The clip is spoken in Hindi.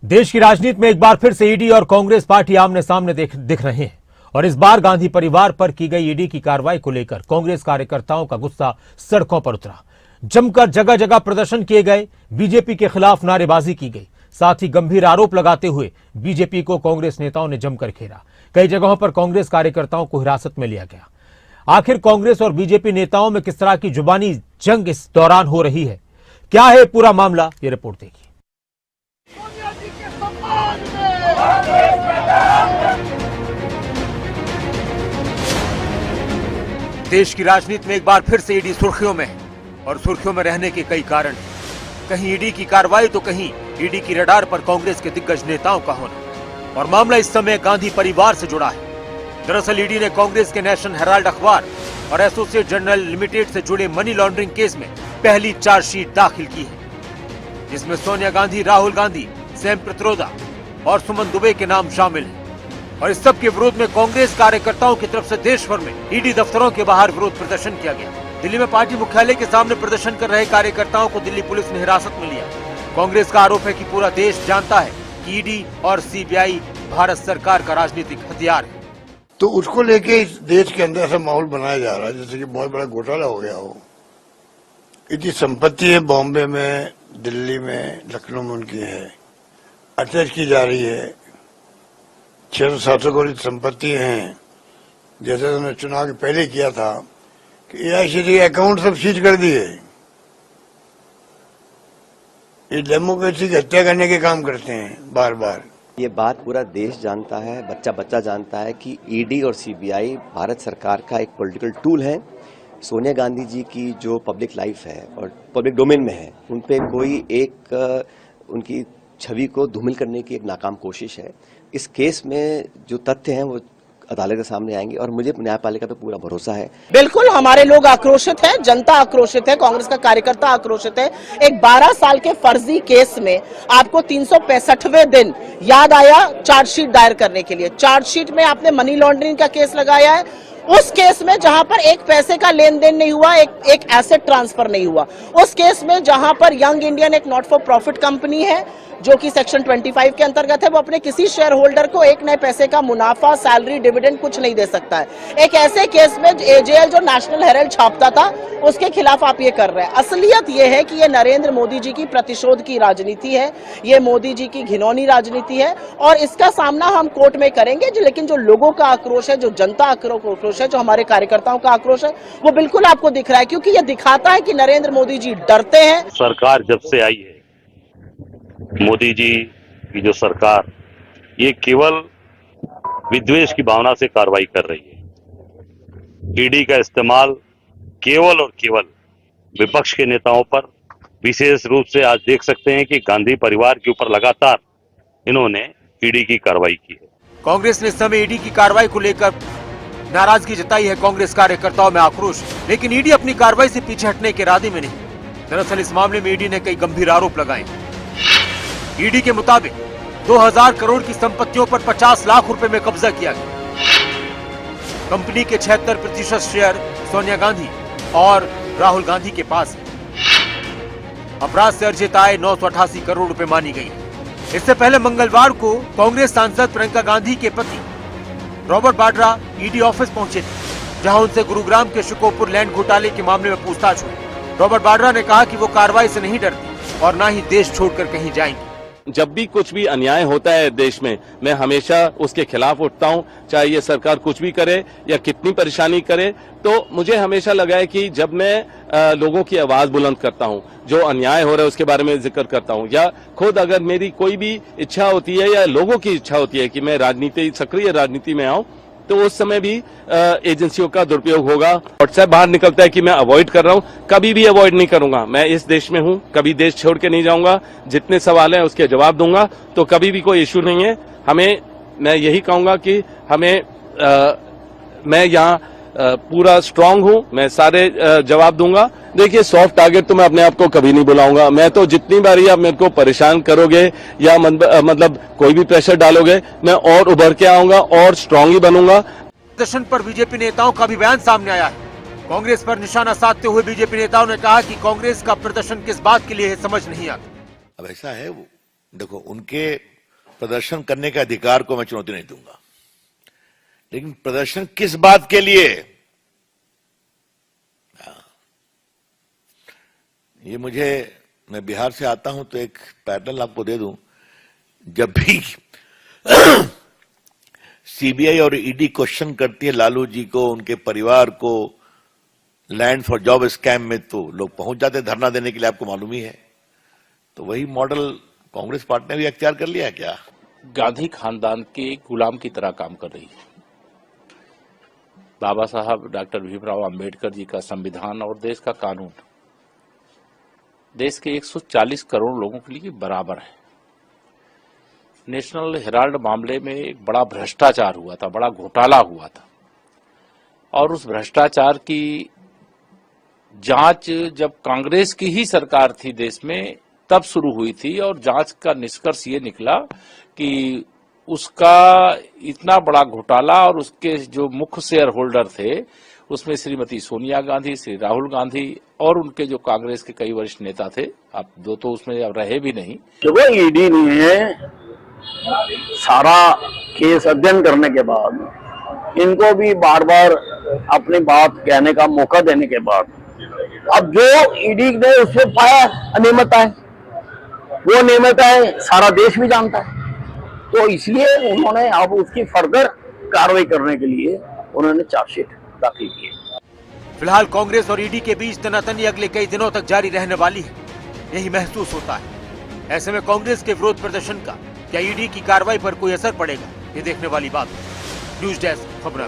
देश की राजनीति में एक बार फिर से ईडी और कांग्रेस पार्टी आमने सामने दिख रहे हैं और इस बार गांधी परिवार पर की गई ईडी की कार्रवाई को लेकर कांग्रेस कार्यकर्ताओं का गुस्सा सड़कों पर उतरा। जमकर जगह जगह प्रदर्शन किए गए, बीजेपी के खिलाफ नारेबाजी की गई, साथ ही गंभीर आरोप लगाते हुए बीजेपी को कांग्रेस नेताओं ने जमकर घेरा। कई जगहों पर कांग्रेस कार्यकर्ताओं को हिरासत में लिया गया। आखिर कांग्रेस और बीजेपी नेताओं में किस तरह की जुबानी जंग इस दौरान हो रही है, क्या है पूरा मामला, ये रिपोर्ट देखिए। देश की राजनीति में एक बार फिर से ईडी सुर्खियों में है और सुर्खियों में रहने के कई कारण। कहीं ईडी की कार्रवाई तो कहीं ईडी की रडार पर कांग्रेस के दिग्गज नेताओं का होना। और मामला इस समय गांधी परिवार से जुड़ा है। दरअसल ईडी ने कांग्रेस के नेशनल हेराल्ड अखबार और एसोसिएट जर्नल लिमिटेड से जुड़े मनी लॉन्ड्रिंग केस में पहली चार्जशीट दाखिल की है, जिसमें सोनिया गांधी, राहुल गांधी, सैम पित्रोदा और सुमन दुबे के नाम शामिल हैं। और इस सब के विरोध में कांग्रेस कार्यकर्ताओं की तरफ से देश भर में ईडी दफ्तरों के बाहर विरोध प्रदर्शन किया गया। दिल्ली में पार्टी मुख्यालय के सामने प्रदर्शन कर रहे कार्यकर्ताओं को दिल्ली पुलिस ने हिरासत में लिया। कांग्रेस का आरोप है कि पूरा देश जानता है कि ईडी और सीबीआई भारत सरकार का राजनीतिक हथियार है। तो उसको लेके इस देश के अंदर ऐसा माहौल बनाया जा रहा है जैसे कि बहुत बड़ा घोटाला हो गया हो। इतनी संपत्ति है, बॉम्बे में, दिल्ली में, लखनऊ में उनकी है, अटैच की जा रही है। 600-700 करोड़ संपत्ति हैं, जैसे उन्होंने चुनाव के पहले किया था कि एआईसीसी के अकाउंट सब सीज कर दिए। ये डेमोक्रेसी की हत्या करने के काम करते हैं बार बार। ये बात पूरा देश जानता है, बच्चा बच्चा जानता है कि ईडी और सीबीआई भारत सरकार का एक पॉलिटिकल टूल है। सोनिया गांधी जी की जो पब्लिक लाइफ है और पब्लिक डोमेन में है, उन पे कोई एक उनकी छवि को धूमिल करने की एक नाकाम कोशिश है। इस केस में जो तथ्य हैं वो अदालत के सामने आएंगे और मुझे न्यायपालिका पे पूरा भरोसा है। बिल्कुल हमारे लोग आक्रोशित हैं, जनता आक्रोशित है, कांग्रेस का कार्यकर्ता आक्रोशित है। एक 12 साल के फर्जी केस में आपको 365वें दिन याद आया चार्जशीट दायर करने के लिए। चार्जशीट में आपने मनी लॉन्ड्रिंग का केस लगाया है, उस केस में जहां पर एक पैसे का लेन देन नहीं हुआ, एक एसेट ट्रांसफर नहीं हुआ। उस केस में जहां पर यंग इंडियन एक नॉट फॉर प्रॉफिट कंपनी है जो कि सेक्शन 25 के अंतर्गत है, वो अपने किसी शेयर होल्डर को एक नए पैसे का मुनाफा, सैलरी, डिविडेंड कुछ नहीं दे सकता है। एक ऐसे केस में एजेएल जो नेशनल हेराल्ड छापता था, उसके खिलाफ आप ये कर रहे हैं। असलियत ये है कि ये नरेंद्र मोदी जी की प्रतिशोध की राजनीति है, ये मोदी जी की घिनौनी राजनीति है और इसका सामना हम कोर्ट में करेंगे। लेकिन जो लोगों का आक्रोश है, जो जनता आक्रोश है, जो हमारे कार्यकर्ताओं का आक्रोश है, वो बिल्कुल आपको दिख रहा है, क्योंकि ये दिखाता है कि नरेंद्र मोदी जी डरते हैं। सरकार जब से आई है, मोदी जी की जो सरकार, ये केवल विद्वेष की भावना से कार्रवाई कर रही है। ईडी का इस्तेमाल केवल और केवल विपक्ष के नेताओं पर, विशेष रूप से आज देख सकते हैं कि गांधी परिवार के ऊपर लगातार इन्होंने ईडी की कार्रवाई की है। कांग्रेस ने इस समय ईडी की कार्रवाई को लेकर नाराजगी जताई है। कांग्रेस कार्यकर्ताओं में आक्रोश, लेकिन ईडी अपनी कार्रवाई से पीछे हटने के इरादे में नहीं। दरअसल इस मामले में ईडी ने कई गंभीर आरोप लगाए। ईडी के मुताबिक 2000 करोड़ की संपत्तियों पर 50 लाख रुपए में कब्जा किया गया। कंपनी के 76% शेयर सोनिया गांधी और राहुल गांधी के पास है। अपराध से अर्जित आय 988 करोड़ रुपए मानी गई। इससे पहले मंगलवार को कांग्रेस सांसद प्रियंका गांधी के पति रॉबर्ट वाड्रा ईडी ऑफिस पहुंचे थे, जहां उनसे गुरुग्राम के शिकोपुर लैंड घोटाले के मामले में पूछताछ हुई। रॉबर्ट वाड्रा ने कहा कि वो कार्रवाई से नहीं डरती और न ही देश छोड़कर कहीं जाएंगे। जब भी कुछ भी अन्याय होता है देश में, मैं हमेशा उसके खिलाफ उठता हूं, चाहे ये सरकार कुछ भी करे या कितनी परेशानी करे। तो मुझे हमेशा लगा है कि जब मैं लोगों की आवाज बुलंद करता हूं, जो अन्याय हो रहा है उसके बारे में जिक्र करता हूं, या खुद अगर मेरी कोई भी इच्छा होती है या लोगों की इच्छा होती है कि मैं सक्रिय राजनीति में आऊं, तो उस समय भी एजेंसियों का दुरुपयोग होगा। व्हाट्सएप बाहर निकलता है कि मैं अवॉइड कर रहा हूं, कभी भी अवॉइड नहीं करूंगा। मैं इस देश में हूं, कभी देश छोड़ के नहीं जाऊंगा। जितने सवाल हैं उसके जवाब दूंगा, तो कभी भी कोई इश्यू नहीं है। मैं यही कहूंगा कि मैं यहाँ पूरा स्ट्रांग हूं, मैं सारे जवाब दूंगा। देखिए, सॉफ्ट टारगेट तो मैं अपने आप को कभी नहीं बुलाऊंगा। मैं तो जितनी बारी आप मेरे को परेशान करोगे या मतलब कोई भी प्रेशर डालोगे, मैं और उभर के आऊंगा और स्ट्रांग ही बनूंगा। प्रदर्शन पर बीजेपी नेताओं का भी बयान सामने आया है। कांग्रेस पर निशाना साधते हुए बीजेपी नेताओं ने कहा कि कांग्रेस का प्रदर्शन किस बात के लिए है, समझ नहीं आता। अब ऐसा है, वो देखो, उनके प्रदर्शन करने के अधिकार को मैं चुनौती नहीं दूंगा, लेकिन प्रदर्शन किस बात के लिए, ये मैं बिहार से आता हूं तो एक पैटर्न आपको दे दूं। जब भी सीबीआई और ईडी क्वेश्चन करती है लालू जी को, उनके परिवार को, लैंड फॉर जॉब स्कैम में, तो लोग पहुंच जाते हैं धरना देने के लिए, आपको मालूम ही है। तो वही मॉडल कांग्रेस पार्टी ने भी अख्तियार कर लिया है क्या? गांधी खानदान के गुलाम की तरह काम कर रही है। बाबा साहब डॉक्टर भीमराव अंबेडकर जी का संविधान और देश का कानून देश के 140 करोड़ लोगों के लिए बराबर है। नेशनल हेराल्ड मामले में एक बड़ा भ्रष्टाचार हुआ था, बड़ा घोटाला हुआ था, और उस भ्रष्टाचार की जांच जब कांग्रेस की ही सरकार थी देश में तब शुरू हुई थी, और जांच का निष्कर्ष ये निकला कि उसका इतना बड़ा घोटाला और उसके जो मुख्य शेयर होल्डर थे उसमें श्रीमती सोनिया गांधी, श्री राहुल गांधी और उनके जो कांग्रेस के कई वरिष्ठ नेता थे, अब दो तो उसमें अब रहे भी नहीं। देखो, ईडी ने सारा केस अध्ययन करने के बाद इनको भी बार बार अपनी बात कहने का मौका देने के बाद अब जो ईडी ने उसमें पाया अनियमितताएं, वो अनियमितताएं सारा देश भी जानता है, तो इसलिए उन्होंने अब उसकी फर्दर कार्रवाई करने के लिए उन्होंने चार्जशीट दाखिल की है। फिलहाल कांग्रेस और ईडी के बीच तनातनी अगले कई दिनों तक जारी रहने वाली है, यही महसूस होता है। ऐसे में कांग्रेस के विरोध प्रदर्शन का क्या ईडी की कार्रवाई पर कोई असर पड़ेगा, ये देखने वाली बात है। न्यूज डेस्क, खबरां।